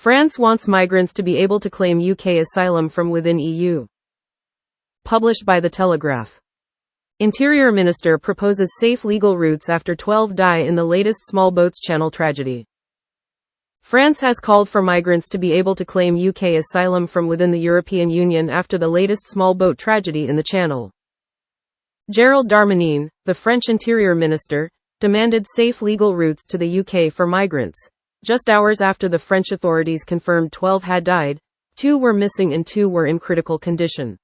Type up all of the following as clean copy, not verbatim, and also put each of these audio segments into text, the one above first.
France wants migrants to be able to claim UK asylum from within EU. Published by The Telegraph. Interior Minister proposes safe legal routes after 12 die in the latest small boats channel tragedy. France has called for migrants to be able to claim UK asylum from within the European Union after the latest small boat tragedy in the Channel. Gérald Darmanin, the French Interior Minister, demanded safe legal routes to the UK for migrants, just hours after the French authorities confirmed 12 had died, 2 were missing and 2 were in critical condition.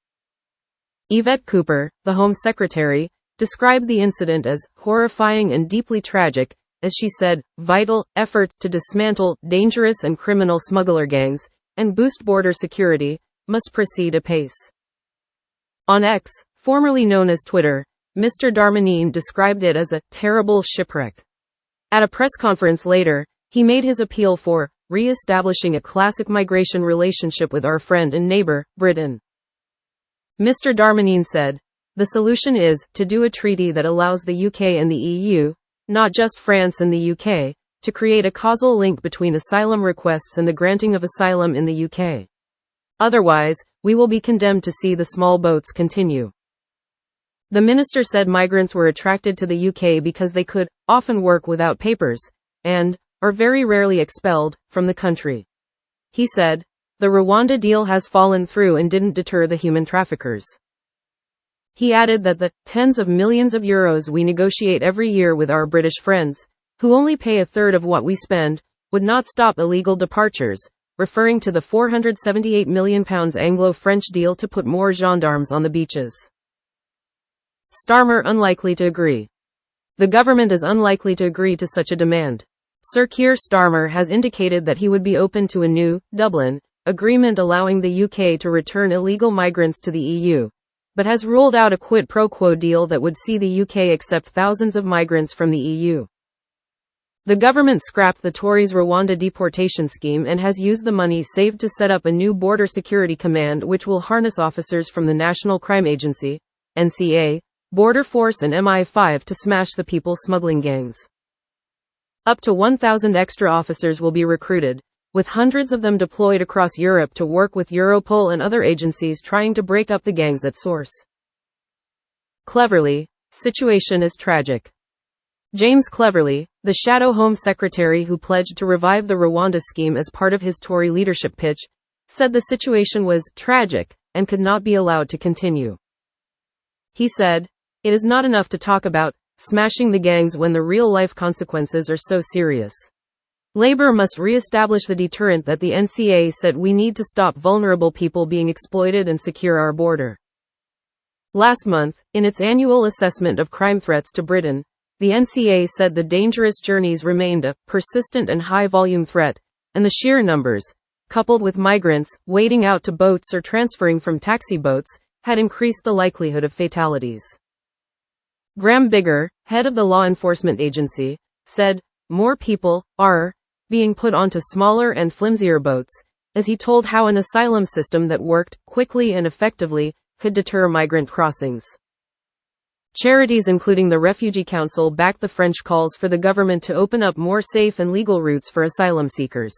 Yvette Cooper, the Home Secretary, described the incident as horrifying and deeply tragic, as she said, vital efforts to dismantle dangerous and criminal smuggler gangs and boost border security must proceed apace. On X, formerly known as Twitter, Mr. Darmanin described it as a terrible shipwreck. At a press conference later, he made his appeal for re-establishing a classic migration relationship with our friend and neighbor, Britain. Mr. Darmanin said, "The solution is to do a treaty that allows the UK and the EU, not just France and the UK, to create a causal link between asylum requests and the granting of asylum in the UK. Otherwise, we will be condemned to see the small boats continue." The minister said migrants were attracted to the UK because they could often work without papers and are very rarely expelled from the country. He said, "The Rwanda deal has fallen through and didn't deter the human traffickers." He added that the tens of millions of euros we negotiate every year with our British friends, who only pay a third of what we spend, would not stop illegal departures, referring to the £478 million Anglo-French deal to put more gendarmes on the beaches. Starmer unlikely to agree. The government is unlikely to agree to such a demand. Sir Keir Starmer has indicated that he would be open to a new Dublin agreement allowing the UK to return illegal migrants to the EU, but has ruled out a quid pro quo deal that would see the UK accept thousands of migrants from the EU. The government scrapped the Tories' Rwanda deportation scheme and has used the money saved to set up a new border security command which will harness officers from the National Crime Agency, NCA, Border Force and MI5 to smash the people smuggling gangs. Up to 1,000 extra officers will be recruited, with hundreds of them deployed across Europe to work with Europol and other agencies trying to break up the gangs at source. Cleverly, situation is tragic. James Cleverly, the shadow Home Secretary who pledged to revive the Rwanda scheme as part of his Tory leadership pitch, said the situation was tragic and could not be allowed to continue. He said, "It is not enough to talk about smashing the gangs when the real-life consequences are so serious. Labour must re-establish the deterrent that the NCA said we need to stop vulnerable people being exploited and secure our border." Last month, in its annual assessment of crime threats to Britain, the NCA said the dangerous journeys remained a persistent and high-volume threat, and the sheer numbers, coupled with migrants wading out to boats or transferring from taxi boats, had increased the likelihood of fatalities. Graham Bigger, head of the law enforcement agency, said, "More people are being put onto smaller and flimsier boats," as he told how an asylum system that worked quickly and effectively could deter migrant crossings. Charities including the Refugee Council backed the French calls for the government to open up more safe and legal routes for asylum seekers.